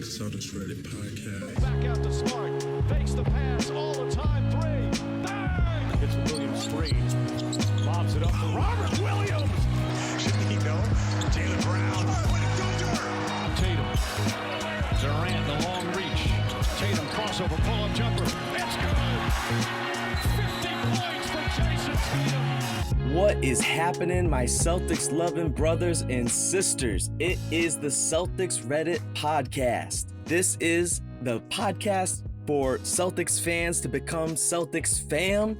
Celtics Reddit podcast. Back out to Smart. Fakes the pass all the time. Three. Bang! It's Williams three. Lobs it up for Robert Williams. Should he know? Jaylen Brown. Tatum. Durant, the long reach. Tatum crossover pull-up jumper. It's good. 50 points for Jason Tatum. What is happening, my Celtics loving brothers and sisters? It is the Celtics Reddit podcast. This is the podcast for Celtics fans to become Celtics fam.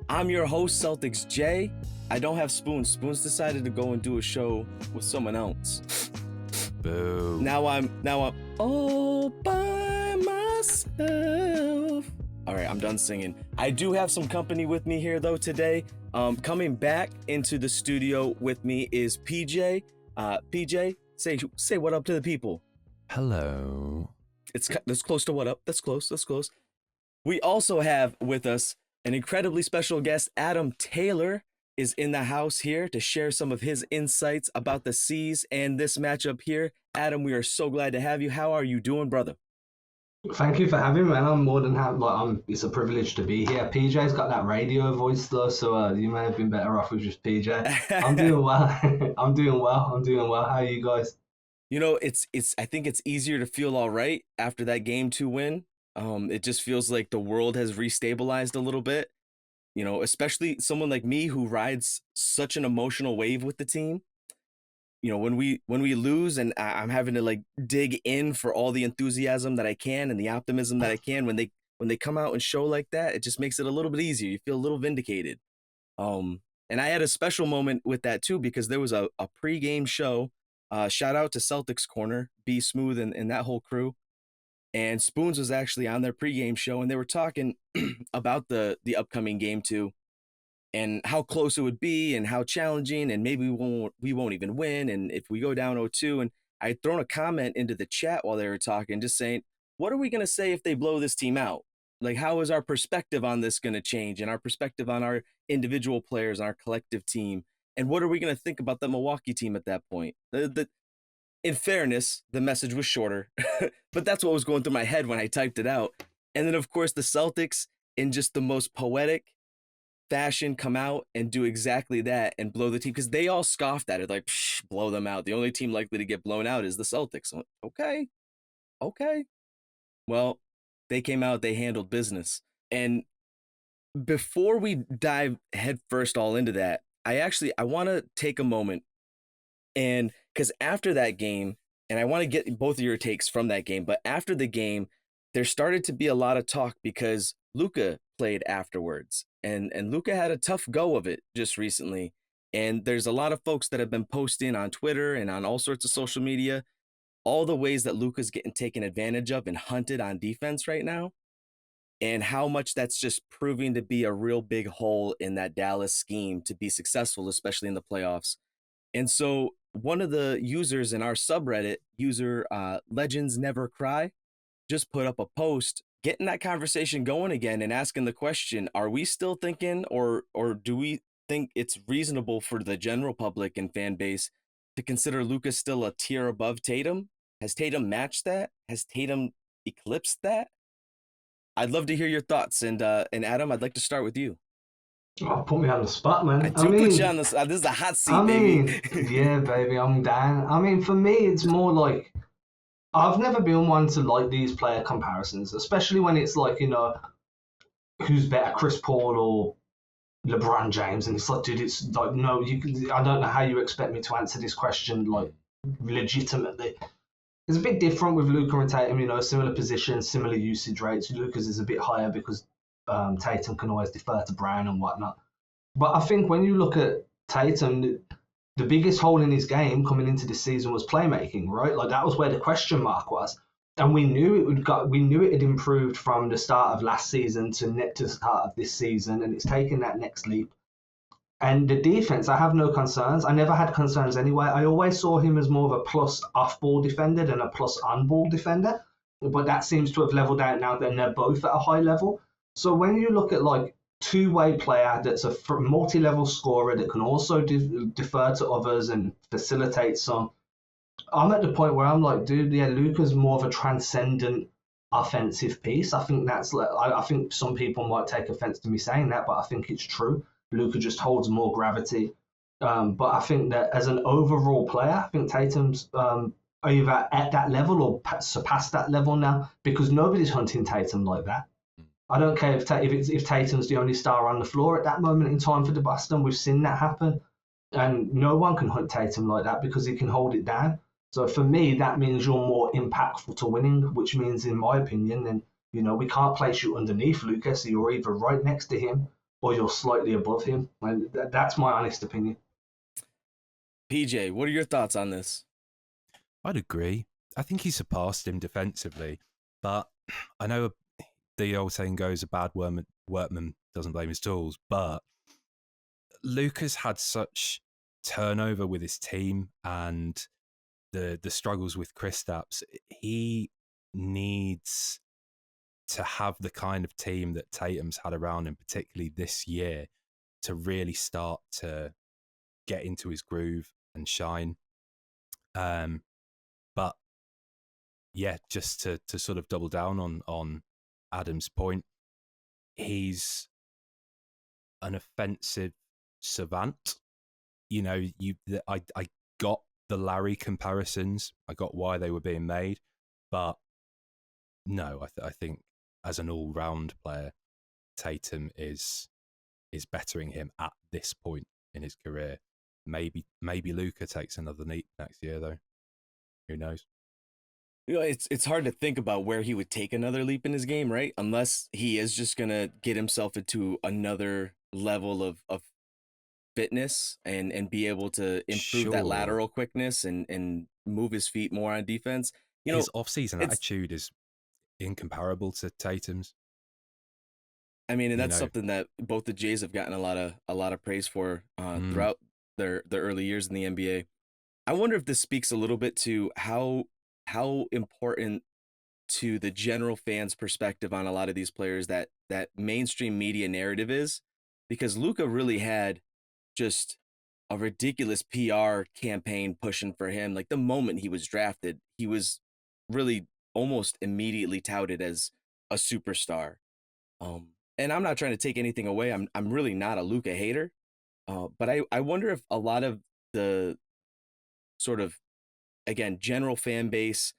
I'm your host, CelticsJ. I don't have Spoons. Spoons decided to go and do a show with someone else. Boo. Now I'm all by myself. All right, I'm done singing. I do have some company with me here though today. Coming back into the studio with me is PJ. PJ, say what up to the people. Hello. That's close to what up. That's close. We also have with us an incredibly special guest. Adam Taylor is in the house here to share some of his insights about the C's and this matchup here. Adam, we are so glad to have you. How are you doing, brother? Thank you for having me, man. I'm more than happy. It's a privilege to be here. PJ's got that radio voice though, so you may have been better off with just PJ. I'm doing well. I'm doing well. How are you guys? You know, it's. I think it's easier to feel all right after that Game 2 win. It just feels like the world has restabilized a little bit. You know, especially someone like me who rides such an emotional wave with the team. You know, when we lose and I'm having to like dig in for all the enthusiasm that I can and the optimism that I can, when they come out and show like that, it just makes it a little bit easier. You feel a little vindicated. And I had a special moment with that too, because there was a pregame show. Shout out to Celtics Corner, Be Smooth and that whole crew. And Spoons was actually on their pregame show, and they were talking about the upcoming Game 2. And how close it would be and how challenging, and maybe we won't even win. And if we go down 0-2, and I had thrown a comment into the chat while they were talking, just saying, what are we going to say if they blow this team out? Like, how is our perspective on this going to change, and our perspective on our individual players and our collective team? And what are we going to think about the Milwaukee team at that point? In fairness, the message was shorter, but that's what was going through my head when I typed it out. And then, of course, the Celtics, in just the most poetic fashion, come out and do exactly that and blow the team, because they all scoffed at it like, blow them out. The only team likely to get blown out is the Celtics. Okay. Well, they came out, they handled business. And before we dive headfirst all into that, I want to take a moment, and because after that game, and I want to get both of your takes from that game, but after the game, there started to be a lot of talk because Luka played afterwards. And Luka had a tough go of it just recently. And there's a lot of folks that have been posting on Twitter and on all sorts of social media, all the ways that Luka's getting taken advantage of and hunted on defense right now, and how much that's just proving to be a real big hole in that Dallas scheme to be successful, especially in the playoffs. And so one of the users in our subreddit, user Legends Never Cry, just put up a post getting that conversation going again and asking the question, are we still thinking, or do we think it's reasonable for the general public and fan base to consider Luka still a tier above Tatum? Has Tatum matched that? Has Tatum eclipsed that? I'd love to hear your thoughts. And Adam, I'd like to start with you. Oh, put me on the spot, man. I mean, put you on the spot. This is a hot seat, baby. Yeah, baby, I'm down. I mean, for me, it's more like, I've never been one to like these player comparisons, especially when it's like, you know, who's better, Chris Paul or LeBron James? And it's like, dude, it's like, no, I don't know how you expect me to answer this question like legitimately. It's a bit different with Luka and Tatum, you know, similar positions, similar usage rates. Luka's is a bit higher because Tatum can always defer to Brown and whatnot. But I think when you look at Tatum, the biggest hole in his game coming into this season was playmaking, right? Like, that was where the question mark was. And we knew it had improved from the start of last season to the start of this season, and it's taken that next leap. And the defense, I have no concerns. I never had concerns anyway. I always saw him as more of a plus off-ball defender than a plus on-ball defender. But that seems to have leveled out now, that they're both at a high level. So when you look at like two-way player that's a multi-level scorer that can also defer to others and facilitate some, I'm at the point where I'm like, dude, yeah, Luka's more of a transcendent offensive piece. I think that's like, I think some people might take offense to me saying that, but I think it's true. Luka just holds more gravity. But I think that as an overall player, I think Tatum's either at that level or surpassed that level now, because nobody's hunting Tatum like that. I don't care if Tatum's the only star on the floor at that moment in time for the Boston. We've seen that happen, and no one can hunt Tatum like that because he can hold it down. So for me, that means you're more impactful to winning, which means, in my opinion, then we can't place you underneath Luka, so you're either right next to him or you're slightly above him. And that's my honest opinion. PJ, what are your thoughts on this? I'd agree. I think he surpassed him defensively, but I know the old saying goes, a bad workman doesn't blame his tools, but Luka's had such turnover with his team and the struggles with Kristaps. He needs to have the kind of team that Tatum's had around him, particularly this year, to really start to get into his groove and shine. But yeah, just to sort of double down on Adam's point, he's an offensive savant. I got the Larry comparisons. I got why they were being made, but no, I think as an all-round player, Tatum is bettering him at this point in his career. Maybe Luka takes another leap next year, though. Who knows? It's hard to think about where he would take another leap in his game, right? Unless he is just gonna get himself into another level of fitness and be able to improve that lateral quickness and move his feet more on defense. His off-season attitude is incomparable to Tatum's. I mean, and that's something that both the Jays have gotten a lot of praise for throughout their early years in the NBA. I wonder if this speaks a little bit to how important to the general fans' perspective on a lot of these players that mainstream media narrative is, because Luka really had just a ridiculous PR campaign pushing for him. Like the moment he was drafted, he was really almost immediately touted as a superstar. And I'm not trying to take anything away. I'm really not a Luka hater. But I wonder if a lot of the sort of, again, general fan base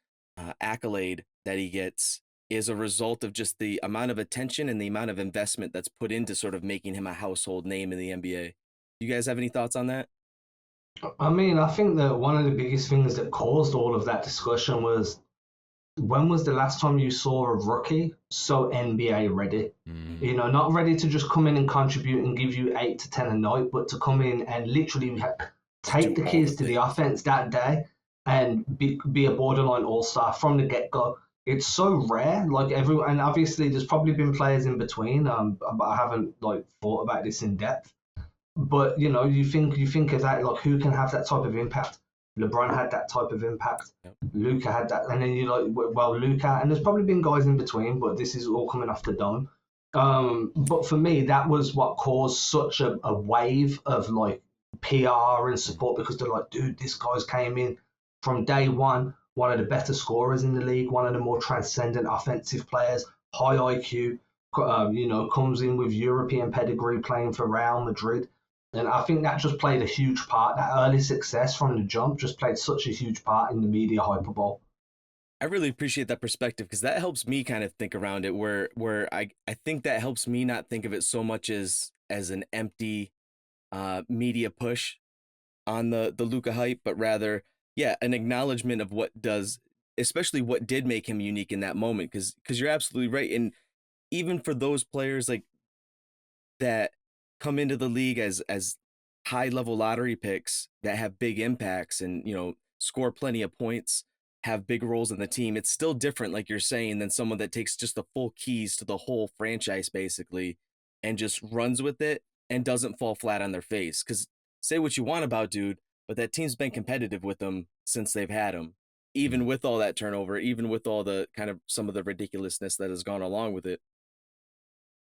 accolade that he gets is a result of just the amount of attention and the amount of investment that's put into sort of making him a household name in the NBA. You guys have any thoughts on that? I mean, I think that one of the biggest things that caused all of that discussion was, when was the last time you saw a rookie so NBA ready? Not ready to just come in and contribute and give you 8 to 10 a night, but to come in and literally take the keys to the offense that day and be a borderline all-star from the get-go. It's so rare. Like everyone, and obviously there's probably been players in between. But I haven't thought about this in depth. But you think of that, like, who can have that type of impact? LeBron had that type of impact. Yep. Luka had that, and then Luka, and there's probably been guys in between, but this is all coming off the dome. But for me, that was what caused such a wave of PR and support, because they're like, dude, this guy's came in from day one of the better scorers in the league, one of the more transcendent offensive players, high IQ, comes in with European pedigree, playing for Real Madrid. And I think that just played a huge part. That early success from the jump just played such a huge part in the media hyperbole. I really appreciate that perspective, because that helps me kind of think around it, where I think that helps me not think of it so much as an empty media push on the Luka hype, but rather, an acknowledgement of especially what did make him unique in that moment. Because you're absolutely right. And even for those players that come into the league as high level lottery picks that have big impacts and score plenty of points, have big roles in the team, it's still different, like you're saying, than someone that takes just the full keys to the whole franchise basically and just runs with it and doesn't fall flat on their face. Because say what you want about dude, but that team's been competitive with them since they've had him, even with all that turnover, even with all the kind of some of the ridiculousness that has gone along with it.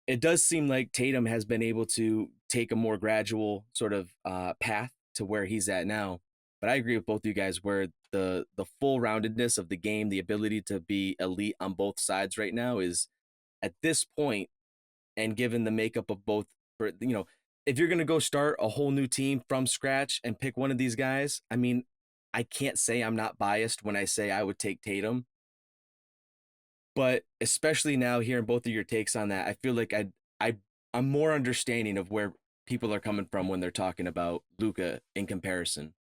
It does seem like Tatum has been able to take a more gradual sort of path to where he's at now. But I agree with both you guys, where the full roundedness of the game, the ability to be elite on both sides right now is at this point, and given the makeup of both, if you're going to go start a whole new team from scratch and pick one of these guys, I mean, I can't say I'm not biased when I say I would take Tatum. But especially now hearing both of your takes on that, I feel like I'm more understanding of where people are coming from when they're talking about Luka in comparison.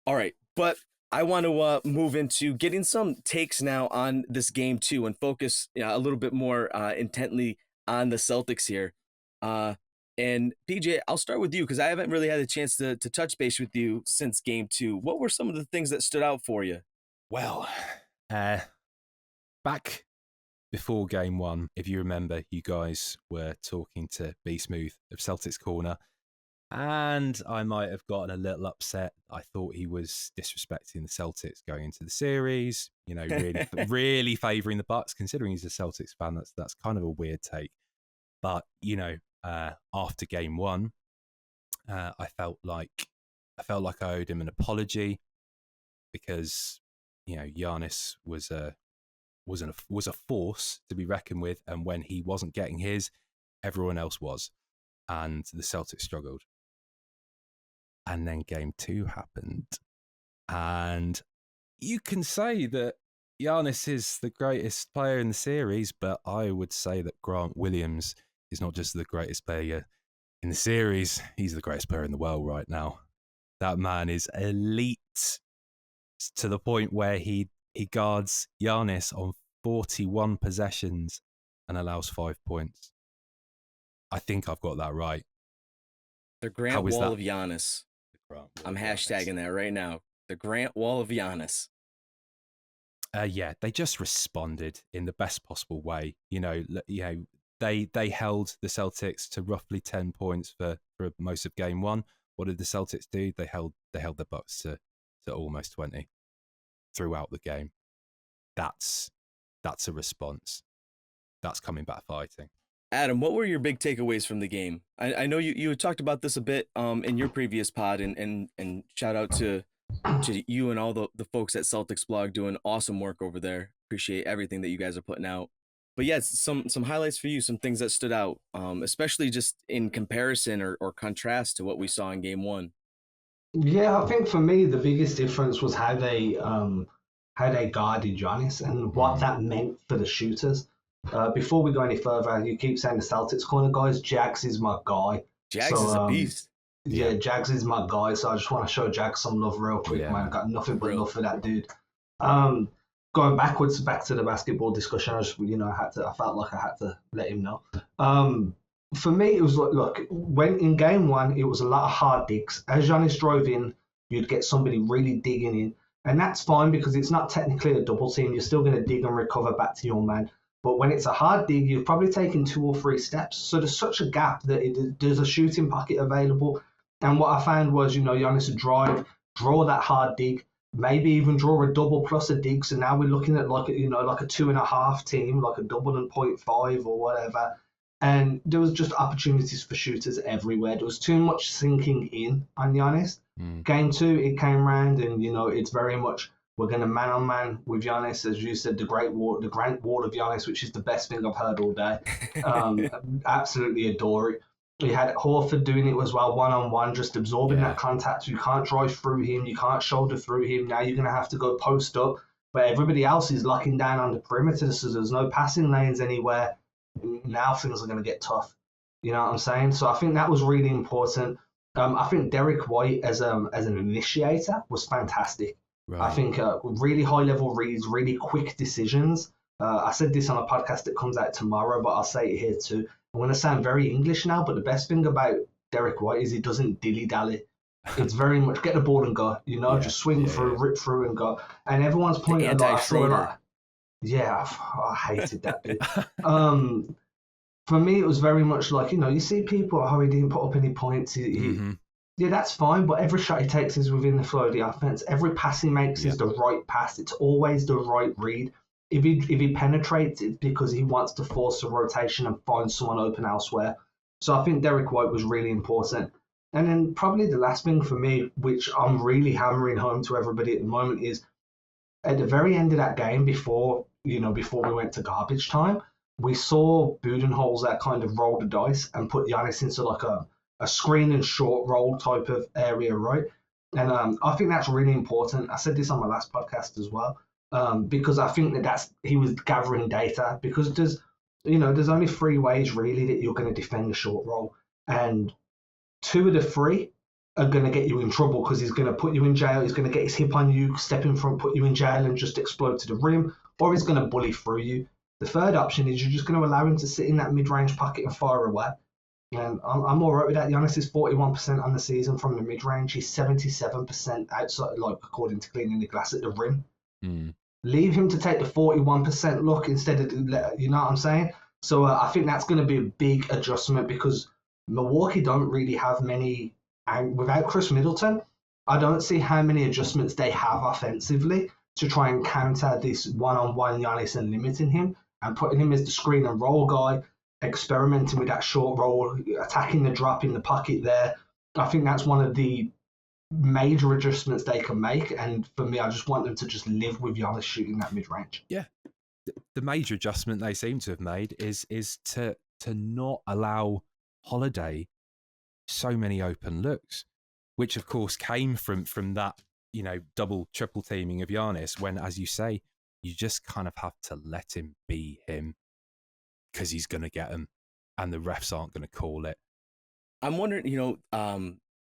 All right, but I want to move into getting some takes now on this game too, and focus a little bit more intently on the Celtics here. And PJ, I'll start with you because I haven't really had a chance to touch base with you since game 2. What were some of the things that stood out for you? Well, back before game 1, if you remember, you guys were talking to B Smooth of Celtics Corner, and I might have gotten a little upset. I thought he was disrespecting the Celtics going into the series, really, really favouring the Bucks, considering he's a Celtics fan. That's kind of a weird take. But, after game 1, I felt like I owed him an apology because, Giannis was a force to be reckoned with, and when he wasn't getting his, everyone else was, and the Celtics struggled. And then game 2 happened, and you can say that Giannis is the greatest player in the series, but I would say that Grant Williams is not just the greatest player in the series, he's the greatest player in the world right now. That man is elite to the point where he guards Giannis on 41 possessions and allows 5 points. I think I've got that right. The Grant Wall of Giannis. I'm hashtagging that right now. The Grant Wall of Giannis. Yeah, they just responded in the best possible way. They held the Celtics to roughly 10 points for most of game 1. What did the Celtics do? They held the Bucks to almost 20 throughout the game. That's a response. That's coming back fighting. Adam, what were your big takeaways from the game? I know you had talked about this a bit in your previous pod, and shout out to you and all the folks at CelticsBlog doing awesome work over there. Appreciate everything that you guys are putting out. But yeah, some highlights for you, some things that stood out, especially just in comparison or contrast to what we saw in game 1. Yeah, I think for me the biggest difference was how they guarded Giannis and what that meant for the shooters. Before we go any further, you keep saying the Celtics Corner guys. Jags is my guy. Jags is a beast. Yeah, Jags is my guy. So I just want to show Jags some love real quick, man. Got nothing but love for that dude. Going back to the basketball discussion, I felt like I had to let him know. For me, it was look, when in game 1, it was a lot of hard digs. As Giannis drove in, you'd get somebody really digging in. And that's fine because it's not technically a double team. You're still going to dig and recover back to your man. But when it's a hard dig, you've probably taken 2 or 3 steps. So there's such a gap that there's a shooting pocket available. And what I found was, Giannis would drive, draw that hard dig, maybe even draw a double plus a dig. So now we're looking at like a 2.5 team, like a double and 0.5 or whatever. And there was just opportunities for shooters everywhere. There was too much sinking in on Giannis. Game 2, it came round, and it's very much we're going to man on man with Giannis, as you said, the Grant Wall of Giannis, which is the best thing I've heard all day. Absolutely adore it. You had Horford doing it as well, one-on-one, just absorbing that contact. You can't drive through him. You can't shoulder through him. Now you're going to have to go post up, but everybody else is locking down on the perimeter, so there's no passing lanes anywhere. Now things are going to get tough. You know what I'm saying? So I think that was really important. I think Derek White as an initiator was fantastic. Right. I think really high-level reads, really quick decisions. I said this on a podcast that comes out tomorrow, but I'll say it here too. I'm going to sound very English now, but the best thing about Derek White is he doesn't dilly-dally. It's very much get the ball and go, just swing through, rip through and go. And everyone's pointing at that. Yeah, I hated that bit. For me, it was very much like, you see people, he didn't put up any points. Yeah, that's fine, but every shot he takes is within the flow of the offense. Every pass he makes is the right pass. It's always the right read. If he penetrates, it's because he wants to force a rotation and find someone open elsewhere. So I think Derek White was really important. And then probably the last thing for me, which I'm really hammering home to everybody at the moment, is at the very end of that game, before we went to garbage time, we saw Budenholzer kind of roll the dice and put Giannis into like a screen and short roll type of area, right? And I think that's really important. I said this on my last podcast as well, because I think he was gathering data, because there's only three ways really that you're going to defend a short roll, and two of the three are going to get you in trouble, because he's going to put you in jail, he's going to get his hip on you, step in front, put you in jail and just explode to the rim, or he's going to bully through you. The third option is you're just going to allow him to sit in that mid-range pocket and fire away. And I'm all right with that. Giannis is 41% on the season from the mid-range. He's 77% outside, like according to cleaning the glass at the rim. Leave him to take the 41% look instead of, you know what I'm saying? So I think that's going to be a big adjustment, because Milwaukee don't really have many, and without Chris Middleton, I don't see how many adjustments they have offensively to try and counter this one-on-one Giannis and limiting him and putting him as the screen and roll guy, experimenting with that short roll, attacking the drop in the pocket there. I think that's one of the major adjustments they can make. And for me, I just want them to just live with Giannis shooting that mid-range. Yeah. The major adjustment they seem to have made is to not allow Holiday so many open looks, which of course came from that, double, triple teaming of Giannis, when, as you say, you just kind of have to let him be him, because he's going to get them and the refs aren't going to call it. I'm wondering,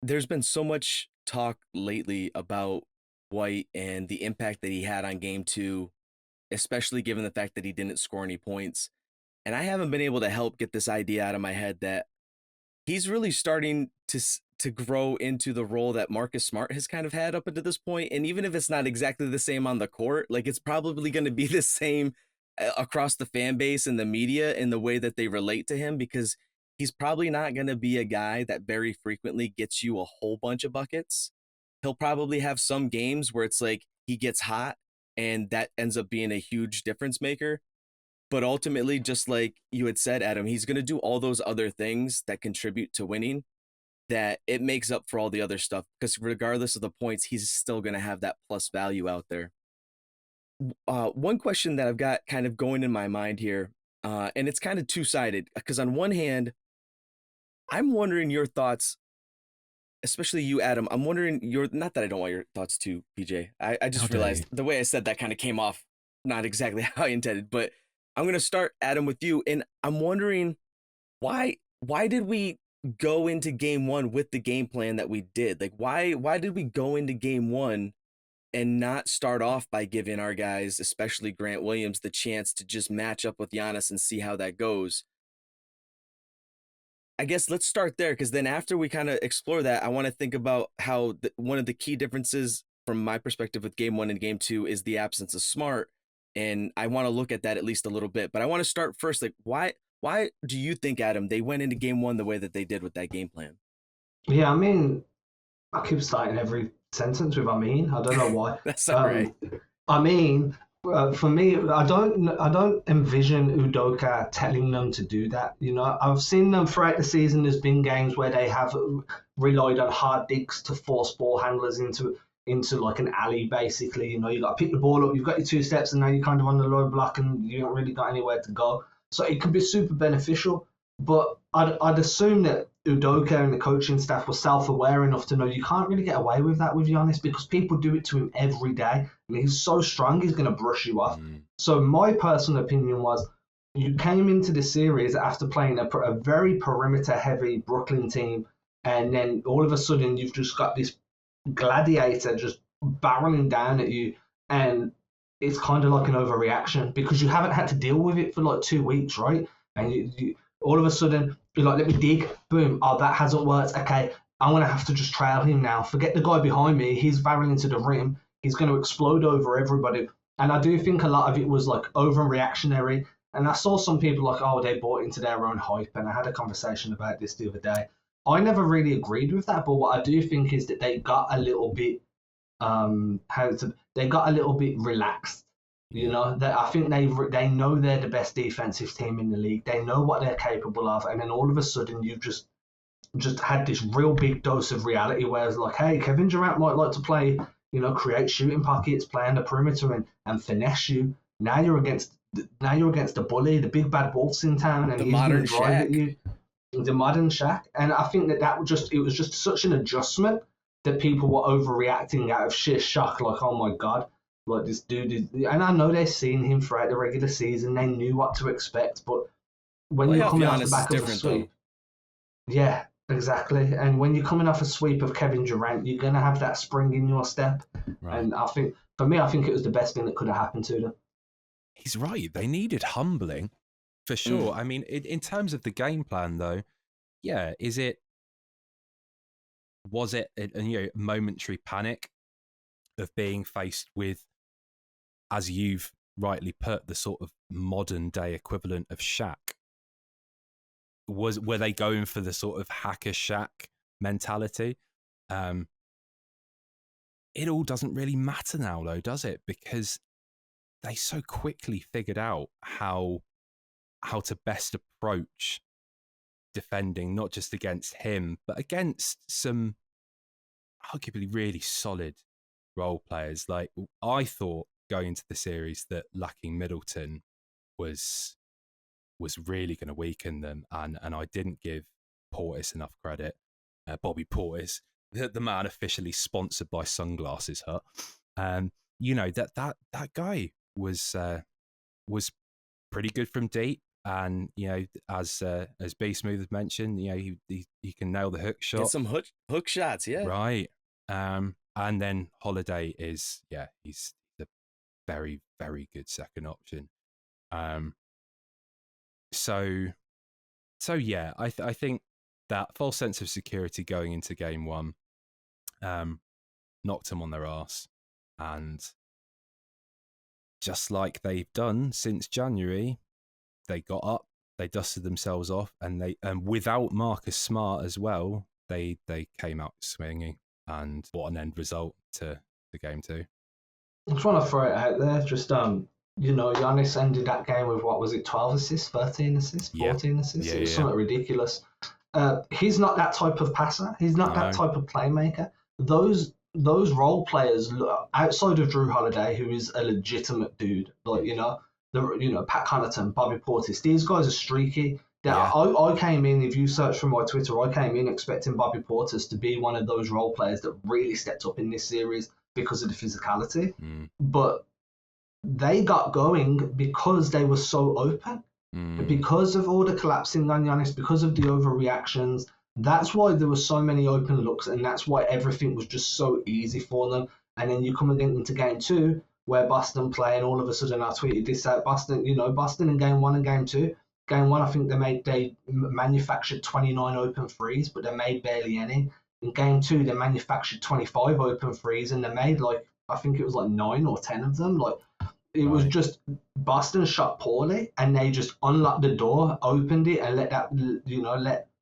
there's been so much talk lately about White and the impact that he had on game 2, especially given the fact that he didn't score any points. And I haven't been able to help get this idea out of my head that he's really starting to grow into the role that Marcus Smart has kind of had up until this point. And even if it's not exactly the same on the court, like it's probably going to be the same across the fan base and the media in the way that they relate to him, because he's probably not going to be a guy that very frequently gets you a whole bunch of buckets. He'll probably have some games where it's like he gets hot and that ends up being a huge difference maker. But ultimately, just like you had said, Adam, he's going to do all those other things that contribute to winning, that it makes up for all the other stuff, because regardless of the points, he's still going to have that plus value out there. One question that I've got kind of going in my mind here, and it's kind of two-sided, because on one hand, I'm wondering your thoughts, especially you, Adam. I'm wondering not that I don't want your thoughts too, PJ. I just realized the way I said that kind of came off not exactly how I intended, but I'm going to start, Adam, with you. And I'm wondering why did we go into game 1 with the game plan that we did? Like, why did we go into game 1 and not start off by giving our guys, especially Grant Williams, the chance to just match up with Giannis and see how that goes? I guess let's start there, because then after we kind of explore that, I want to think about how one of the key differences from my perspective with game 1 and game 2 is the absence of Smart. And I want to look at that at least a little bit. But I want to start first, like, why do you think, Adam, they went into game 1 the way that they did with that game plan? Yeah, I mean, I keep starting every sentence with I mean. I don't know why. That's all right. I mean, for me, I don't envision Udoka telling them to do that. I've seen them throughout the season. There's been games where they have relied on hard digs to force ball handlers into like an alley, basically. You got to pick the ball up, you've got your 2 steps, and now you're kind of on the low block and you haven't really got anywhere to go. So it can be super beneficial. But I'd assume that Udoka and the coaching staff were self-aware enough to know you can't really get away with that with Giannis, because people do it to him every day. And he's so strong, he's going to brush you off. So my personal opinion was, you came into the series after playing a very perimeter-heavy Brooklyn team, and then all of a sudden you've just got this gladiator just barreling down at you, and it's kind of like an overreaction, because you haven't had to deal with it for like 2 weeks, right? And you all of a sudden you're like, let me dig, boom, oh, that hasn't worked, okay, I'm going to have to just trail him now, forget the guy behind me, he's barreling to the rim, he's going to explode over everybody. And I do think a lot of it was like overreactionary, and I saw some people like, oh, they bought into their own hype, and I had a conversation about this the other day. I never really agreed with that, but what I do think is that they got a little bit, they got a little bit relaxed. I think they know they're the best defensive team in the league. They know what they're capable of, and then all of a sudden you've just just had this real big dose of reality where it's like, hey, Kevin Durant might like to play, create shooting pockets, play on the perimeter and finesse you. Now you're against the bully, the big bad wolves in town, and The he's going to modern drive at Shaq. you. The modern Shaq. And I think it was just such an adjustment that people were overreacting out of sheer shock, like, oh my God, like this dude is. And I know they've seen him throughout the regular season, they knew what to expect, but when you're Playoff coming off the Giannis is back of a different, sweep, though. yeah, exactly. And when you're coming off a sweep of Kevin Durant, you're going to have that spring in your step. Right. And I think, for me, it was the best thing that could have happened to them. He's right. They needed humbling for sure. I mean, in terms of the game plan, though, yeah, was it a momentary panic of being faced with, as you've rightly put, the sort of modern day equivalent of Shaq? Were they going for the sort of hacker Shaq mentality? It all doesn't really matter now, though, does it? Because they so quickly figured out how to best approach defending, not just against him, but against some arguably really solid role players. Like, I thought going into the series that lacking Middleton was really going to weaken them, and I didn't give Portis enough credit. Bobby Portis, the man officially sponsored by Sunglasses Hut. That guy was pretty good from deep, and as B Smooth has mentioned, he can nail the hook shot. Get some hook shots, yeah. Right. And then Holiday he's a very, very good second option. So yeah, I think that false sense of security going into game one knocked them on their arse, and just like they've done since January, they got up, they dusted themselves off, and without Marcus Smart as well, they came out swinging, and what an end result to the game two. I just want to throw it out there. Just Giannis ended that game with, what was it, 12 assists, 13 assists, 14 assists? Yeah, it was something ridiculous. He's not that type of passer. He's not that type of playmaker. Those role players, outside of Drew Holiday, who is a legitimate dude, like Pat Connaughton, Bobby Portis, these guys are streaky. I came in, if you search for my Twitter, I came in expecting Bobby Portis to be one of those role players that really stepped up in this series because of the physicality. But they got going because they were so open, because of all the collapsing on Giannis, because of the overreactions. That's why there were so many open looks, and that's why everything was just so easy for them. And then you come again into game two, where Boston play, and all of a sudden I tweeted this out. Boston in game one and game two. Game one, I think they manufactured 29 open threes, but they made barely any. In game two, they manufactured 25 open threes, and they made I think it was 9 or 10 of them. It was just Boston shot poorly, and they just unlocked the door, opened it, and let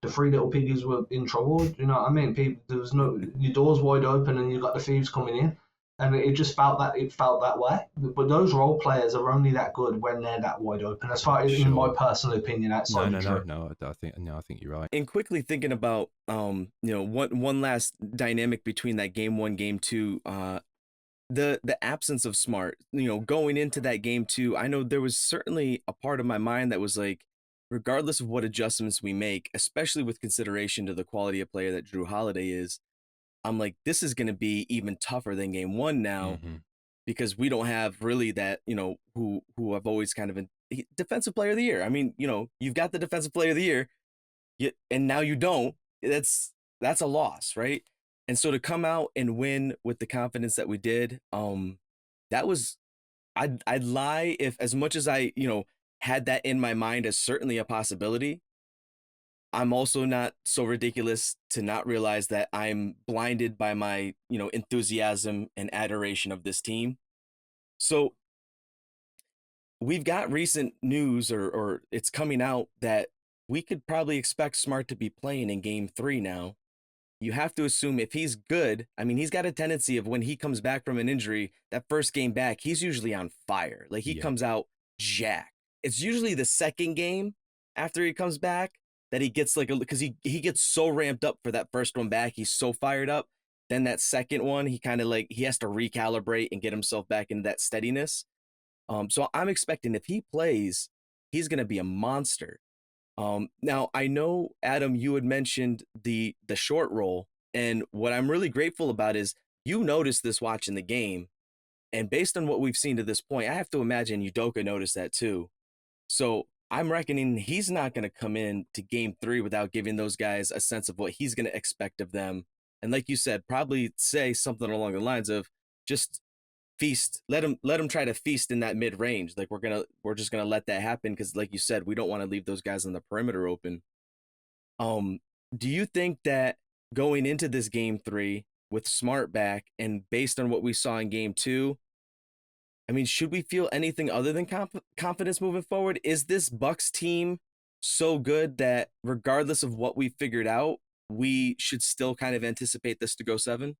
the three little piggies were in trouble. You know what I mean? There was your door's wide open, and you got the thieves coming in, and it just felt that way. But those role players are only that good when they're that wide open. As far as in my personal opinion, outside No. I think you're right. And quickly thinking about one last dynamic between that game one, game two, the absence of Smart, going into that game two, I know there was certainly a part of my mind that was like, regardless of what adjustments we make, especially with consideration to the quality of player that Drew Holiday is, I'm like, this is going to be even tougher than game one now, because we don't have really that, who I've always kind of been defensive player of the year. I mean, you've got the defensive player of the year, and now you don't. That's a loss, right? And so to come out and win with the confidence that we did, that was, I'd lie if, as much as I, had that in my mind as certainly a possibility, I'm also not so ridiculous to not realize that I'm blinded by my, enthusiasm and adoration of this team. So we've got recent news, or it's coming out, that we could probably expect Smart to be playing in game 3 now. You have to assume if he's good, I mean, he's got a tendency of, when he comes back from an injury, that first game back, he's usually on fire. Like, he comes out jacked. It's usually the second game after he comes back that he gets like because he gets so ramped up for that first one back. He's so fired up. Then that second one, he kind of like he has to recalibrate and get himself back into that steadiness. So I'm expecting if he plays, he's gonna be a monster. Now I know Adam, you had mentioned the short roll, and what I'm really grateful about is you noticed this watching the game, and based on what we've seen to this point, I have to imagine Udoka noticed that too. So I'm reckoning he's not going to come in to game 3 without giving those guys a sense of what he's going to expect of them. And like you said, probably say something along the lines of just feast, let him try to feast in that mid range. Like we're just going to let that happen. Cause like you said, we don't want to leave those guys on the perimeter open. Do you think that going into this game 3 with Smart back and based on what we saw in game 2, I mean, should we feel anything other than confidence moving forward? Is this Bucks team so good that regardless of what we figured out, we should still kind of anticipate this to go 7?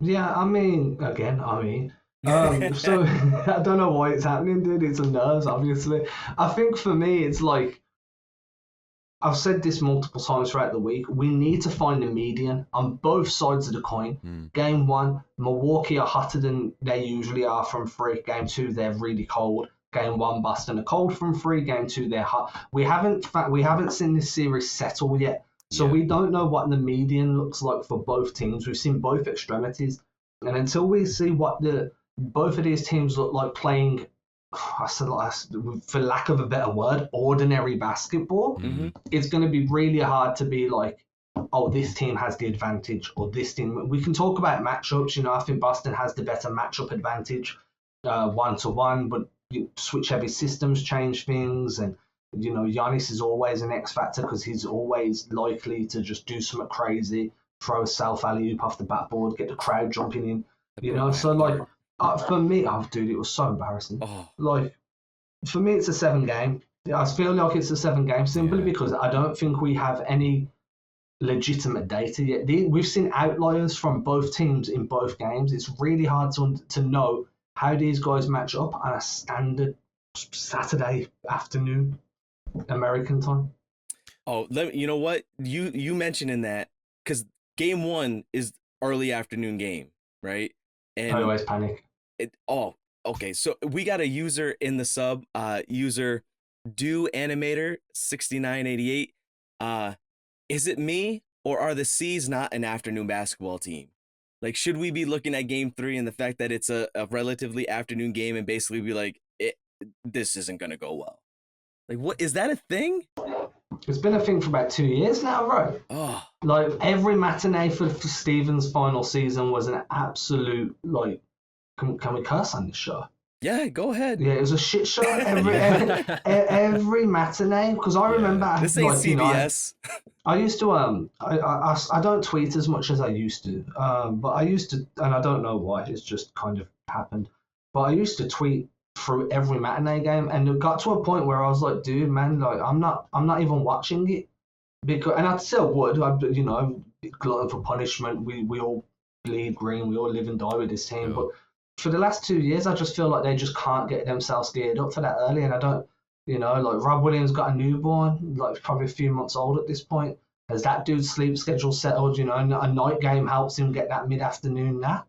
Yeah, I mean, so I don't know why it's happening, dude. It's the nerves, obviously. I think for me, it's like, I've said this multiple times throughout the week. We need to find a median on both sides of the coin. Game 1, Milwaukee are hotter than they usually are from 3. Game 2, they're really cold. Game 1, Boston are cold from 3. Game 2, they're hot. We haven't seen this series settle yet, so we don't know what the median looks like for both teams. We've seen both extremities, and until we see what both of these teams look like playing, for lack of a better word, ordinary basketball, it's going to be really hard to be like, oh, this team has the advantage, or this team. We can talk about matchups. I think Boston has the better matchup advantage, 1-to-1, but switch heavy systems change things, and Giannis is always an X factor because he's always likely to just do something crazy, throw a self alley-oop off the backboard, get the crowd jumping in. So like. For me, dude, it was so embarrassing. Like, for me, it's a 7 game. I feel like it's a 7 game simply because I don't think we have any legitimate data yet. We've seen outliers from both teams in both games. It's really hard to know how these guys match up on a standard Saturday afternoon American time. Oh, you know what? You mentioning that because game 1 is early afternoon game, right? And I always panic. Okay. So we got a user in the sub, user do animator 6988. Is it me or are the C's not an afternoon basketball team? Like, should we be looking at game 3 and the fact that it's a relatively afternoon game and basically be like, this isn't going to go well? Like, what is that a thing? It's been a thing for about 2 years now, right? Like, every matinee for Steven's final season was an absolute, like, can we curse on this show? Yeah, go ahead. Yeah, it was a shit show every matinee. Because I remember this ain't CBS. I used to I don't tweet as much as I used to. But I used to, and I don't know why. It's just kind of happened. But I used to tweet through every matinee game, and it got to a point where I was like, dude, man, like I'm not even watching it because, and I still would, glutton for punishment. We all bleed green. We all live and die with this team, but. For the last 2 years, I just feel like they just can't get themselves geared up for that early. And I don't, like Rob Williams got a newborn, like probably a few months old at this point. Has that dude's sleep schedule settled? A night game helps him get that mid-afternoon nap.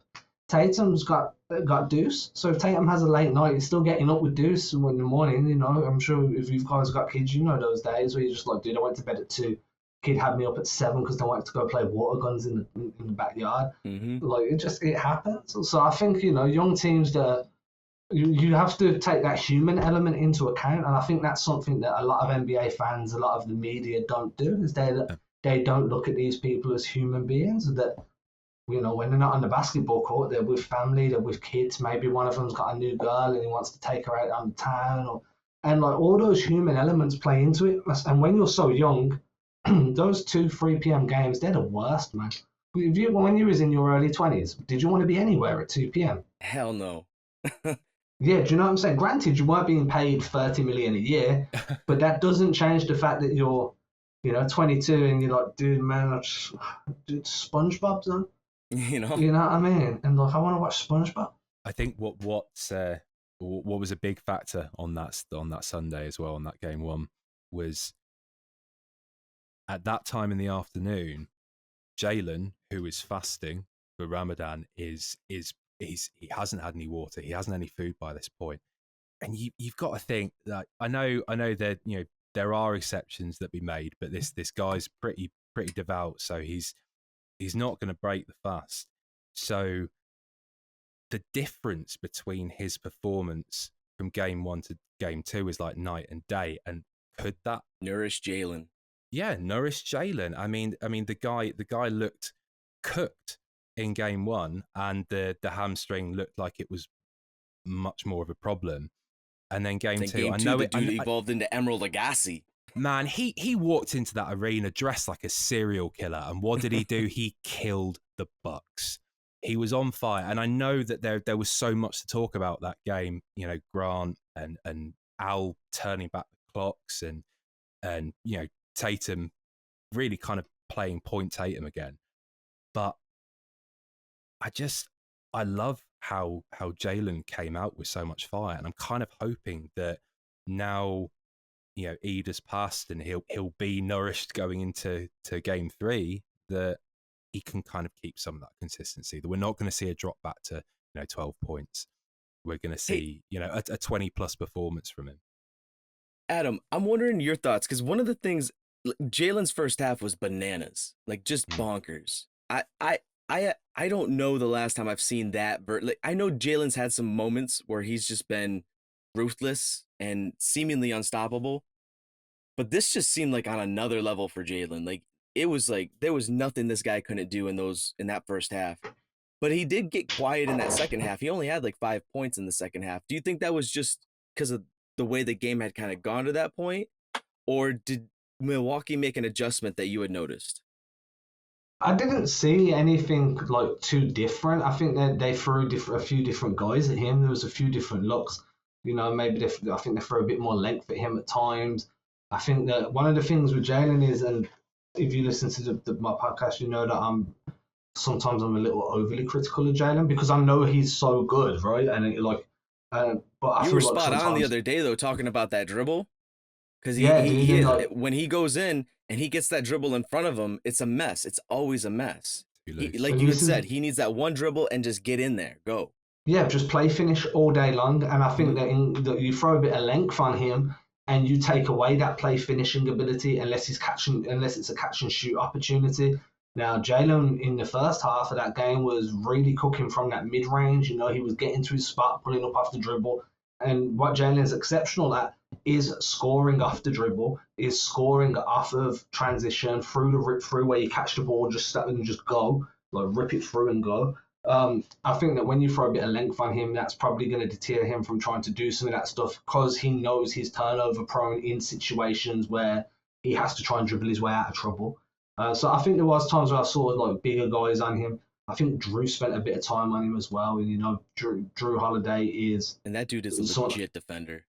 Tatum's got Deuce. So if Tatum has a late night, he's still getting up with Deuce in the morning. I'm sure if you guys got kids, those days where you're just like, dude, I went to bed at 2. Kid had me up at 7 because they wanted to go play water guns in the backyard. Like it happens. So I think young teams that you have to take that human element into account, and I think that's something that a lot of NBA fans, a lot of the media don't do, is they don't look at these people as human beings. That when they're not on the basketball court, they're with family, they're with kids. Maybe one of them's got a new girl and he wants to take her out on the town, and like all those human elements play into it. And when you're so young. Those 2-3 p.m. games, they're the worst, man. When you was in your early 20s, did you want to be anywhere at 2 p.m.? Hell no. Yeah, do you know what I'm saying? Granted, you weren't being paid $30 million a year, but that doesn't change the fact that you're, 22 and you're like, dude, man, dude, SpongeBob's on. You know what I mean? And like, I want to watch SpongeBob. I think what was a big factor on that Sunday as well, on that game 1, was at that time in the afternoon, Jalen, who is fasting for Ramadan, he hasn't had any water, he hasn't had any food by this point, and you've got to think that I know that there are exceptions that be made, but this guy's pretty devout, so he's not going to break the fast. So the difference between his performance from game 1 to game 2 is like night and day. And could that nourish Jalen? Yeah, nourish Jalen. I mean, the guy looked cooked in game 1, and the hamstring looked like it was much more of a problem. And then game 2, I know the dude evolved into Emerald Lagasse. Man, he walked into that arena dressed like a serial killer, and what did he do? He killed the Bucks. He was on fire, and I know that there was so much to talk about that game. Grant and Al turning back the clocks, and Tatum really kind of playing point Tatum again. But I love how Jalen came out with so much fire, and I'm kind of hoping that now Eid has passed and he'll be nourished going into game 3, that he can kind of keep some of that consistency, that we're not going to see a drop back to 12 points. We're going to see a 20 plus performance from him. Adam, I'm wondering your thoughts, because one of the things, Jalen's first half was bananas, like just bonkers. I don't know the last time I've seen that. I know Jalen's had some moments where he's just been ruthless and seemingly unstoppable, but this just seemed like on another level for Jalen. Like, it was like there was nothing this guy couldn't do in that first half. But he did get quiet in that second half. He only had like 5 points in the second half. Do you think that was just because of the way the game had kind of gone to that point, or did Milwaukee make an adjustment that you had noticed? I didn't see anything like too different. I think that they threw a few different guys at him. There was a few different looks. Maybe I think they threw a bit more length at him at times. I think that one of the things with Jalen is, and if you listen to my podcast, you know that I'm a little overly critical of Jalen, because I know he's so good, right? And but I you feel were like spot on the other day though, talking about that dribble, because when he goes in and he gets that dribble in front of him, it's a mess. It's always a mess. Like you had said, he needs that one dribble and just get in there, go. Yeah, just play finish all day long. And I think that you throw a bit of length on him and you take away that play finishing ability unless it's a catch and shoot opportunity. Now, Jalen in the first half of that game was really cooking from that mid range. He was getting to his spot, pulling up off the dribble. And what Jalen is exceptional at is scoring off the dribble, is scoring off of transition, through the rip through where you catch the ball, just step and just go, like rip it through and go. I think that when you throw a bit of length on him, that's probably going to deter him from trying to do some of that stuff, because he knows he's turnover prone in situations where he has to try and dribble his way out of trouble. So I think there was times where I saw like bigger guys on him. I think Drew spent a bit of time on him as well. Drew Holiday is... And that dude is a legit defender.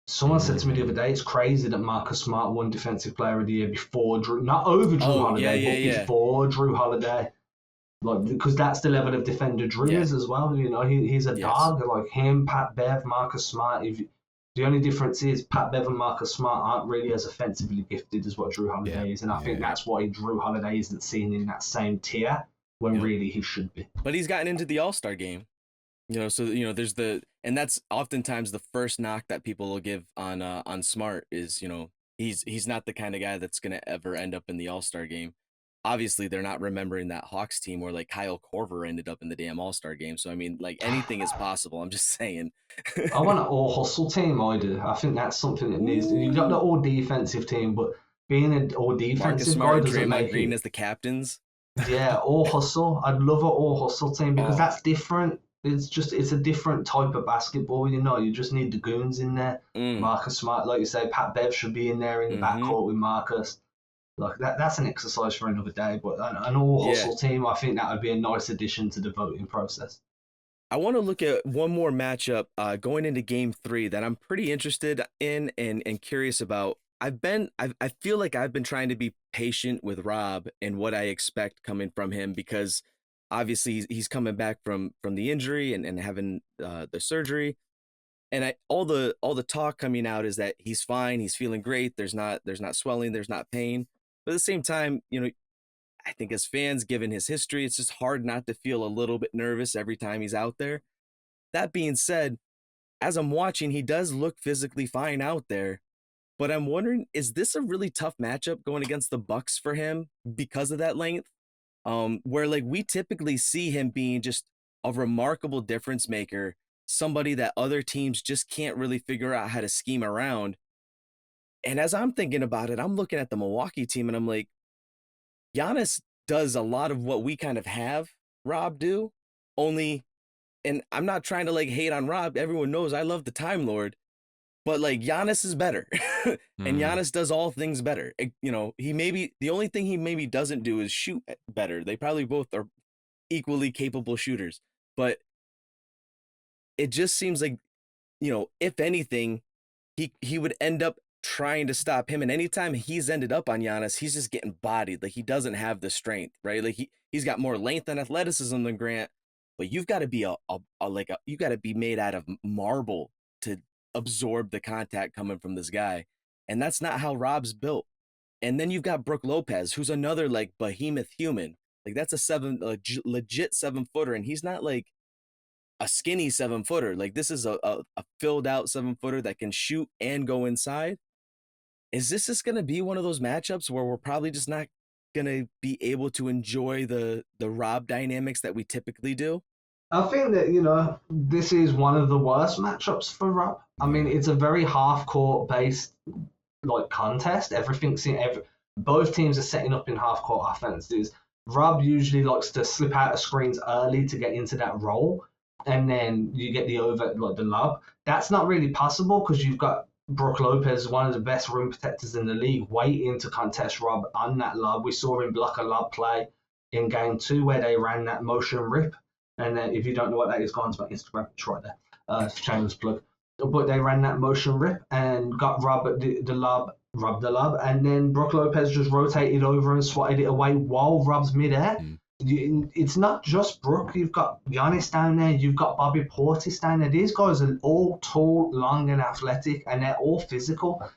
Someone said to me the other day, it's crazy that Marcus Smart won Defensive Player of the Year before Drew, not over Drew Holiday, but before Drew Holiday. Like, because that's the level of defender Drew is as well. He's a dog. Like him, Pat Bev, Marcus Smart. The only difference is Pat Bev and Marcus Smart aren't really as offensively gifted as what Drew Holiday is, and I think that's why Drew Holiday isn't seen in that same tier when really he should be. But he's gotten into the All-Star game. There's and that's oftentimes the first knock that people will give on Smart is, he's not the kind of guy that's going to ever end up in the All-Star game. Obviously, they're not remembering that Hawks team where like Kyle Korver ended up in the damn All-Star game. So, I mean, like anything is possible. I'm just saying. I want an all-hustle team, I do. I think that's something that needs... You've got the all-defensive team, but being an all-defensive guy doesn't make Green as the captains. Yeah, all-hustle. I'd love an all-hustle team because that's different. It's a different type of basketball, You just need the goons in there. Marcus Smart, like you say, Pat Bev should be in there in the backcourt with Marcus. Like that's an exercise for another day, but an all-hustle team, I think that would be a nice addition to the voting process. I want to look at one more matchup going into Game 3 that I'm pretty interested in and curious about. I feel like I've been trying to be patient with Rob and what I expect coming from him, because obviously he's coming back from the injury and having the surgery, and all the talk coming out is that he's fine, he's feeling great. There's not swelling, there's not pain. But at the same time, I think as fans, given his history, it's just hard not to feel a little bit nervous every time he's out there. That being said, as I'm watching, he does look physically fine out there. But I'm wondering, is this a really tough matchup going against the Bucks for him because of that length? Where like we typically see him being just a remarkable difference maker, somebody that other teams just can't really figure out how to scheme around. And as I'm thinking about it, I'm looking at the Milwaukee team and I'm like, Giannis does a lot of what we kind of have Rob do, only, and I'm not trying to like hate on Rob. Everyone knows I love the Time Lord, but like Giannis is better and Giannis does all things better. The only thing he maybe doesn't do is shoot better. They probably both are equally capable shooters, but it just seems like, if anything, he would end up trying to stop him. And anytime he's ended up on Giannis, he's just getting bodied. Like he doesn't have the strength, right? Like he's got more length and athleticism than Grant, but you've got to be you got to be made out of marble to absorb the contact coming from this guy. And that's not how Rob's built. And then you've got Brook Lopez, who's another like behemoth human. Like that's a legit 7-footer. And he's not like a skinny 7-footer. Like this is a filled out 7-footer that can shoot and go inside. Is this just going to be one of those matchups where we're probably just not going to be able to enjoy the Rob dynamics that we typically do? I think that, this is one of the worst matchups for Rob. I mean, it's a very half-court based like contest. Both teams are setting up in half-court offenses. Rob usually likes to slip out of screens early to get into that role, and then you get the lob. That's not really possible because you've got Brook Lopez, one of the best rim protectors in the league, waiting to contest Rob on that lob. We saw him block a lob play in game 2 where they ran that motion rip. And then if you don't know what that is, go onto my Instagram. It's right there. Shameless plug. But they ran that motion rip and got Rob the lob, and then Brook Lopez just rotated over and swatted it away while Rob's midair. It's not just Brook. You've got Giannis down there. You've got Bobby Portis down there. These guys are all tall, long, and athletic, and they're all physical.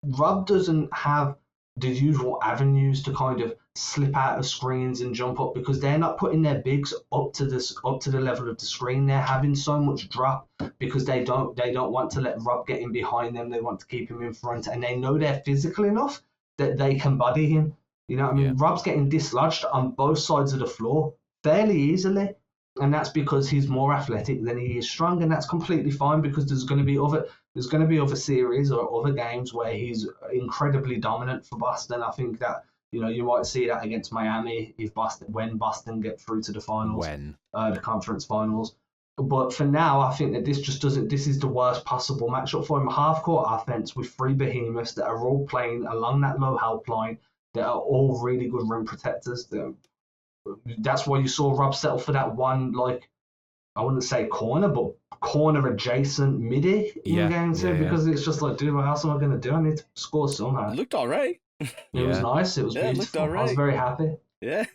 Rob doesn't have the usual avenues to kind of slip out of screens and jump up because they're not putting their bigs up to the level of the screen. They're having so much drop because they don't want to let Rob get in behind them. They want to keep him in front, and they know they're physical enough that they can body him. You know what I mean? Yeah. Rob's getting dislodged on both sides of the floor fairly easily, and that's because he's more athletic than he is strong, and that's completely fine because there's going to be other series or other games where he's incredibly dominant for Boston. I think that you might see that against Miami when Boston get through to the finals, the conference finals. But for now, I think that this is the worst possible matchup for him. Half-court offense with 3 behemoths that are all playing along that low help line, that are all really good rim protectors. That's why you saw Rob settle for that one, like, I wouldn't say corner, but corner adjacent midi in game 2 because it's just like, dude, what else am I going to do? I need to score somehow. It looked all right. It was nice. It was beautiful. It looked all right. I was very happy. Yeah.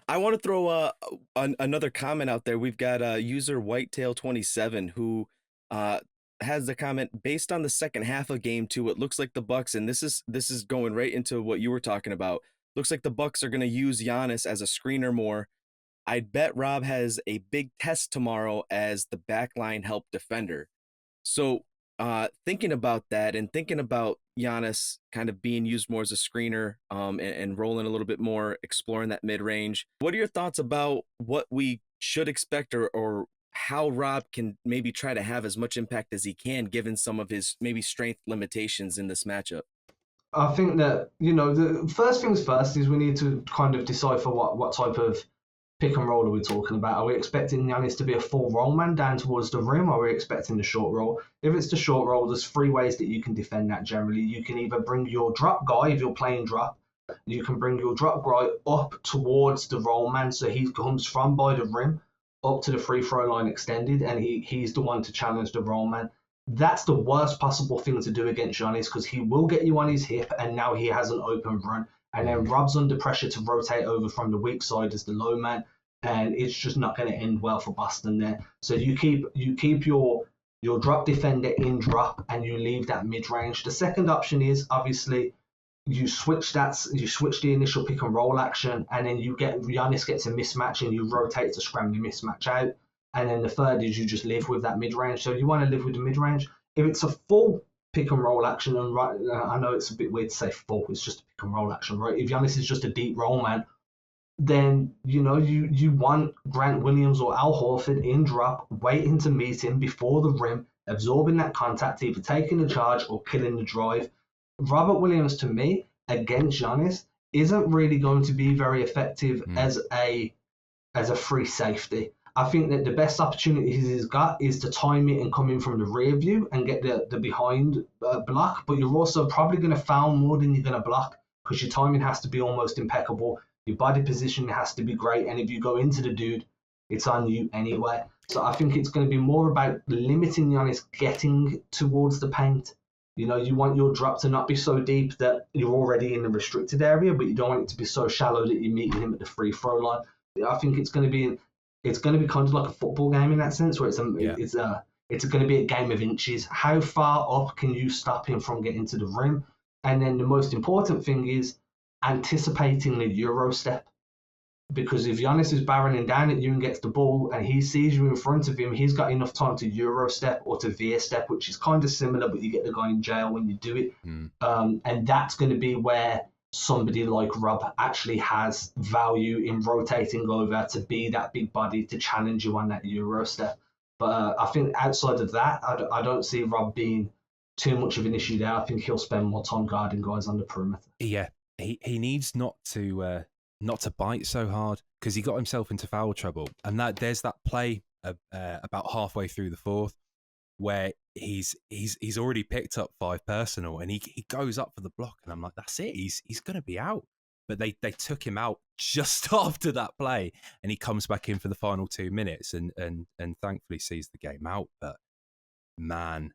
I want to throw another comment out there. We've got user Whitetail27 who has the comment, based on the second half of game 2, it looks like the Bucks, and this is going right into what you were talking about. Looks like the Bucks are going to use Giannis as a screener more. I'd bet Rob has a big test tomorrow as the backline help defender. So thinking about that and thinking about Giannis kind of being used more as a screener and rolling a little bit more, exploring that mid-range, what are your thoughts about what we should expect or how Rob can maybe try to have as much impact as he can given some of his maybe strength limitations in this matchup? I think that, the first things first is we need to kind of decipher what type of pick and roll are we talking about. Are we expecting Giannis to be a full roll man down towards the rim, or are we expecting the short roll? If it's the short roll, there's 3 ways that you can defend that generally. You can either bring your drop guy, if you're playing drop, you can bring your drop guy up towards the roll man, so he comes from by the rim up to the free throw line extended, and he's the one to challenge the roll man. That's the worst possible thing to do against Giannis because he will get you on his hip, and now he has an open run. And then Rob's under pressure to rotate over from the weak side as the low man, and it's just not going to end well for Boston there. So you keep your drop defender in drop, and you leave that mid range. The second option is obviously you switch the initial pick and roll action, and then Giannis gets a mismatch, and you rotate to scram the mismatch out. And then the third is you just live with that mid range. So you want to live with the mid range. If it's a full pick and roll action, and right, I know it's a bit weird to say full, it's just a pick and roll action, right? If Giannis is just a deep roll man, then you want Grant Williams or Al Horford in drop, waiting to meet him before the rim, absorbing that contact, either taking the charge or killing the drive. Robert Williams, to me, against Giannis, isn't really going to be very effective as a free safety. I think that the best opportunities he's got is to time it and come in from the rear view and get the behind block, but you're also probably going to foul more than you're going to block because your timing has to be almost impeccable. Your body position has to be great, and if you go into the dude, it's on you anyway. So I think it's going to be more about limiting Giannis getting towards the paint. You want your drop to not be so deep that you're already in the restricted area, but you don't want it to be so shallow that you're meeting him at the free throw line. I think it's going to be kind of like a football game in that sense, where it's going to be a game of inches. How far up can you stop him from getting to the rim? And then the most important thing is anticipating the Euro step. Because if Giannis is barreling down at you and gets the ball and he sees you in front of him, he's got enough time to Euro step or to veer step, which is kind of similar, but you get the guy in jail when you do it. And that's going to be where somebody like Rob actually has value in rotating over to be that big body to challenge you on that Euro step. But I think outside of that, I don't see Rob being too much of an issue there. I think he'll spend more time guarding guys on the perimeter. Yeah, he needs not to bite so hard because he got himself into foul trouble. And there's that play about halfway through the fourth where he's already picked up 5 personal and he goes up for the block, and I'm like, that's it, he's going to be out. But they took him out just after that play, and he comes back in for the final 2 minutes and thankfully sees the game out. But man,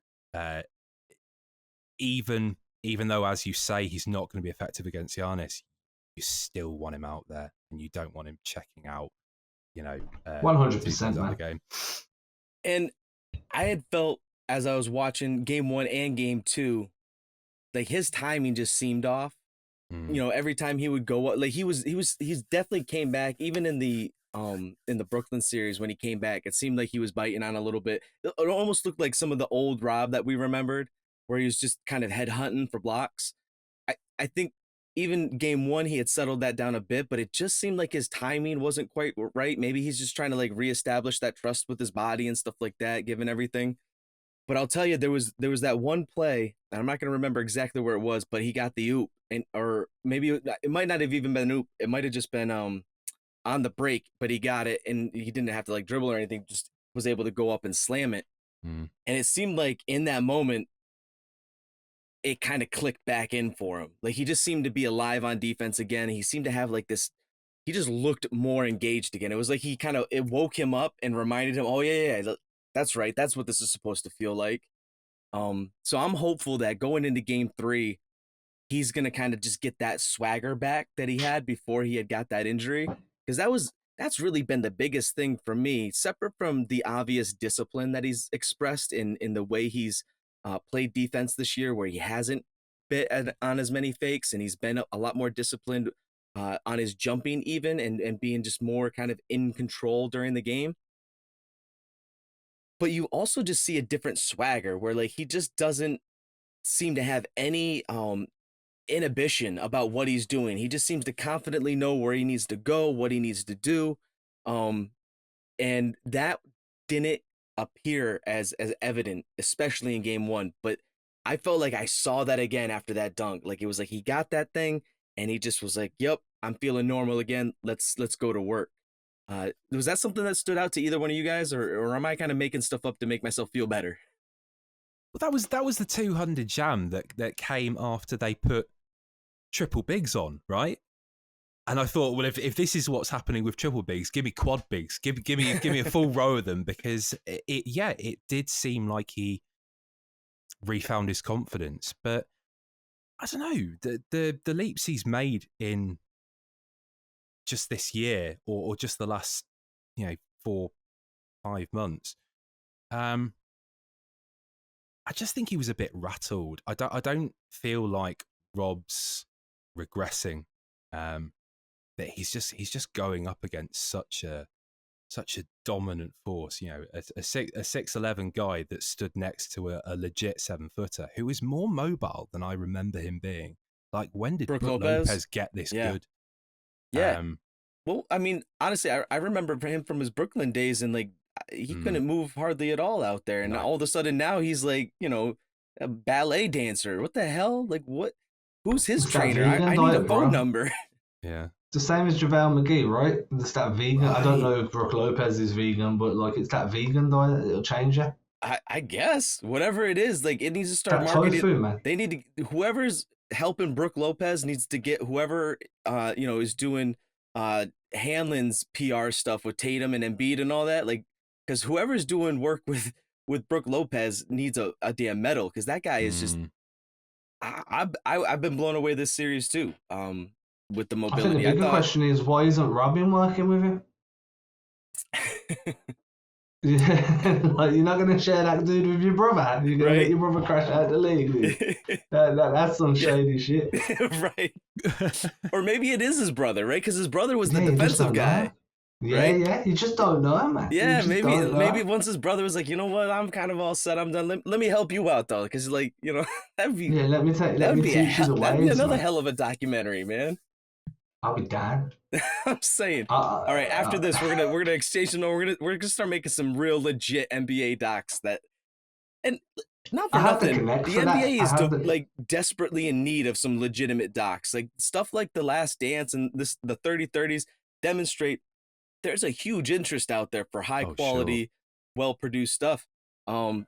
even though, as you say, he's not going to be effective against Giannis, you still want him out there, and you don't want him checking out. 100%, man. The game. And I had felt as I was watching game 1 and game 2, like his timing just seemed off. Every time he would go up, like he's definitely came back. Even in the Brooklyn series when he came back, it seemed like he was biting on a little bit. It almost looked like some of the old Rob that we remembered, where he was just kind of head hunting for blocks. I think even game 1 he had settled that down a bit, but it just seemed like his timing wasn't quite right. Maybe he's just trying to like reestablish that trust with his body and stuff like that, given everything. But I'll tell you, there was that one play, and I'm not going to remember exactly where it was, but he got the oop, or maybe it might not have even been an oop. It might have just been on the break, but he got it, and he didn't have to like dribble or anything, just was able to go up and slam it. And it seemed like in that moment, it kind of clicked back in for him. Like he just seemed to be alive on defense again. He seemed to have like this, he just looked more engaged again. It was like it woke him up and reminded him, oh yeah, that's right. That's what this is supposed to feel like. So I'm hopeful that going into game 3, he's going to kind of just get that swagger back that he had before he had got that injury. Because that's really been the biggest thing for me, separate from the obvious discipline that he's expressed in the way he's played defense this year, where he hasn't bit on as many fakes and he's been a lot more disciplined on his jumping even and being just more kind of in control during the game. But you also just see a different swagger where like he just doesn't seem to have any inhibition about what he's doing. He just seems to confidently know where he needs to go, what he needs to do. And that didn't appear as evident, especially in game 1. But I felt like I saw that again after that dunk. Like it was like he got that thing and he just was like, yep, I'm feeling normal again. Let's go to work. Was that something that stood out to either one of you guys, or am I kind of making stuff up to make myself feel better? Well, that was the 200 jam that came after they put triple bigs on, right? And I thought, well, if this is what's happening with triple bigs, give me quad bigs, give me a full row of them, because it did seem like he refound his confidence. But I don't know, the leaps he's made in just this year or just the last 4-5 months, I just think he was a bit rattled. I don't feel like Rob's regressing. That he's just going up against such a dominant force. You know, a 6'11" guy that stood next to a legit 7-footer who is more mobile than I remember him being. Like, when did Brook Lopez get this good? Yeah. Well, I mean, honestly, I remember him from his Brooklyn days, and like he couldn't move hardly at all out there, and all of a sudden now he's like, you know, a ballet dancer. What the hell? Like, what? Who's his trainer? I need a phone number. Yeah. It's the same as JaVale McGee, right? It's that vegan. Right. I don't know if Brook Lopez is vegan, but like it's that vegan diet that'll change you. I guess whatever it is, like it needs to start marketing. Tofu, man. They need to, whoever's helping Brook Lopez needs to get whoever you know is doing Hanlon's PR stuff with Tatum and Embiid and all that, like, because whoever's doing work with Brook Lopez needs a damn medal, because that guy is just I've been blown away this series too. With the mobility. I think the bigger question is, why isn't Robin working with him? Like, you're not going to share that dude with your brother. You're going to let your brother crash out the league. That's some shady shit. Right. Or maybe it is his brother, right? Because his brother was the defensive guy. Yeah, right? Yeah. You just don't know, man. Yeah, maybe once his brother was like, you know what, I'm kind of all set, I'm done. Let me help you out, though. Because, like, you know, that'd be... Yeah, let me teach you the ways. That'd be another hell of a documentary, man. I'll be down. I'm saying. All right, after this, we're gonna exchange. We're gonna start making some real legit NBA docs that, and not for nothing, the NBA is like desperately in need of some legitimate docs. Like stuff like The Last Dance and the 30-30s demonstrate there's a huge interest out there for high quality, well produced stuff.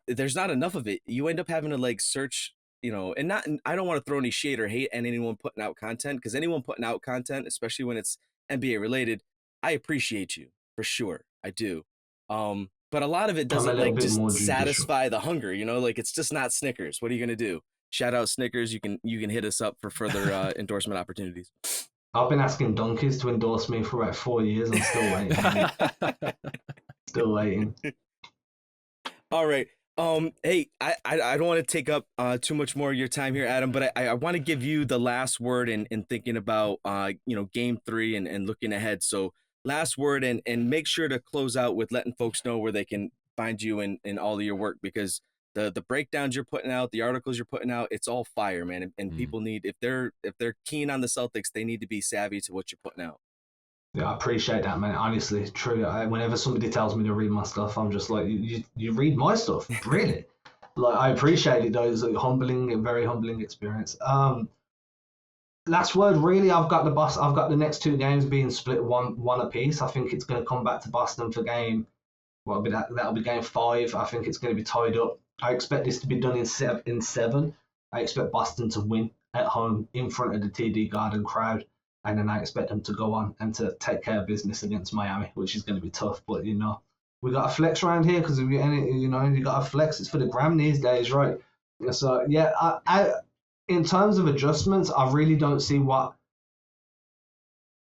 There's not enough of it. You end up having to like search. You know, and I don't want to throw any shade or hate at anyone putting out content, because anyone putting out content, especially when it's NBA related, I appreciate you for sure. I do. But a lot of it doesn't like just satisfy the hunger, you know, like it's just not Snickers. What are you going to do? Shout out Snickers. You can hit us up for further endorsement opportunities. I've been asking donkeys to endorse me for about 4 years. I'm still waiting. Still waiting. All right. Hey, I don't want to take up too much more of your time here, Adam, but I want to give you the last word in thinking about you know, game 3 and looking ahead. So last word, and make sure to close out with letting folks know where they can find you in all of your work, because the breakdowns you're putting out, the articles you're putting out, it's all fire, man. And people need, if they're keen on the Celtics, they need to be savvy to what you're putting out. Yeah, I appreciate that, man. Honestly, true. Whenever somebody tells me to read my stuff, I'm just like, you read my stuff, really? Like, I appreciate it, though. It's a very humbling experience. Last word, really. I've got the next 2 games being split one apiece. I think it's going to come back to Boston for game. Well, that'll be game 5. I think it's going to be tied up. I expect this to be done in 7. I expect Boston to win at home in front of the TD Garden crowd. And then I expect them to go on and to take care of business against Miami, which is going to be tough. But, you know, we got a flex around here because, you know, you got a flex. It's for the gram these days, right? So, yeah, I in terms of adjustments, I really don't see what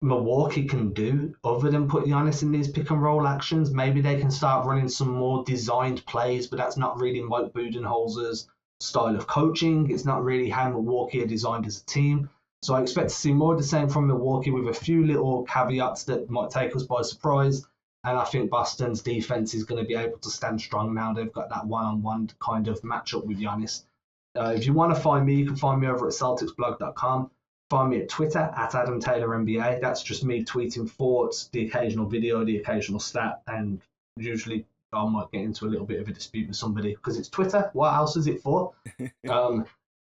Milwaukee can do other than put Giannis in these pick and roll actions. Maybe they can start running some more designed plays, but that's not really Mike Budenholzer's style of coaching. It's not really how Milwaukee are designed as a team. So I expect to see more of the same from Milwaukee, with a few little caveats that might take us by surprise. And I think Boston's defense is going to be able to stand strong now. They've got that one-on-one kind of matchup with Giannis. If you want to find me, you can find me over at CelticsBlog.com. Find me at Twitter at AdamTaylorNBA. That's just me tweeting thoughts, the occasional video, the occasional stat, and usually I might get into a little bit of a dispute with somebody because it's Twitter. What else is it for?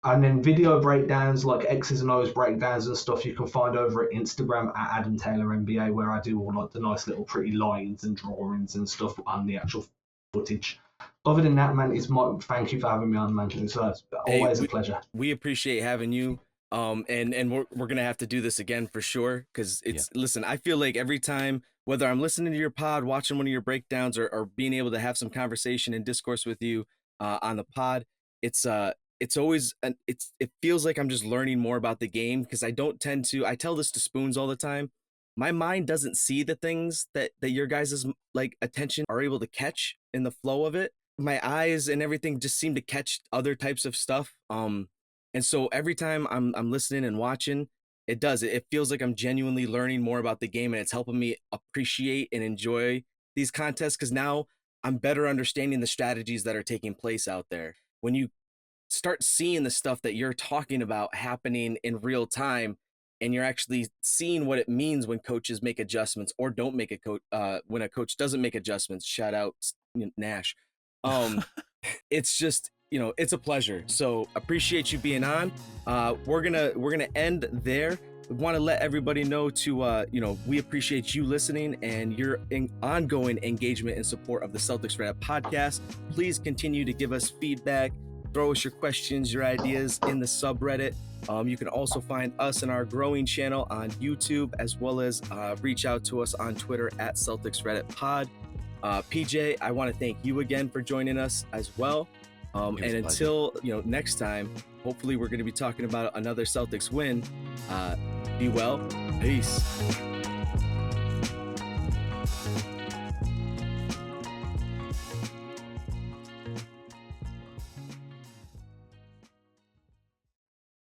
And then video breakdowns, like X's and O's breakdowns and stuff, you can find over at Instagram at AdamTaylorNBA, where I do all like the nice little pretty lines and drawings and stuff on the actual footage. Other than that, man, thank you for having me on, man. It's always a pleasure. We appreciate having you. And we're gonna have to do this again for sure, because listen, I feel like every time, whether I'm listening to your pod, watching one of your breakdowns, or being able to have some conversation and discourse with you on the pod, it's always it feels like I'm just learning more about the game, because I tell this to Spoons all the time. My mind doesn't see the things that your guys' like attention are able to catch in the flow of it. My eyes and everything just seem to catch other types of stuff. And so every time I'm listening and watching, It does. It feels like I'm genuinely learning more about the game, and it's helping me appreciate and enjoy these contests because now I'm better understanding the strategies that are taking place out there. When you start seeing the stuff that you're talking about happening in real time, and you're actually seeing what it means when coaches make adjustments or don't make when a coach doesn't make adjustments. Shout out Nash. It's just, it's a pleasure. So appreciate you being on. We're gonna end there. We want to let everybody know to we appreciate you listening and your ongoing engagement and support of the Celtics Reddit podcast. Please continue to give us feedback, throw us your questions, your ideas in the subreddit. You can also find us in our growing channel on YouTube, as well as reach out to us on Twitter at Celtics Reddit Pod. PJ, I want to thank you again for joining us as well. And until next time, hopefully we're going to be talking about another Celtics win. Be well. Peace.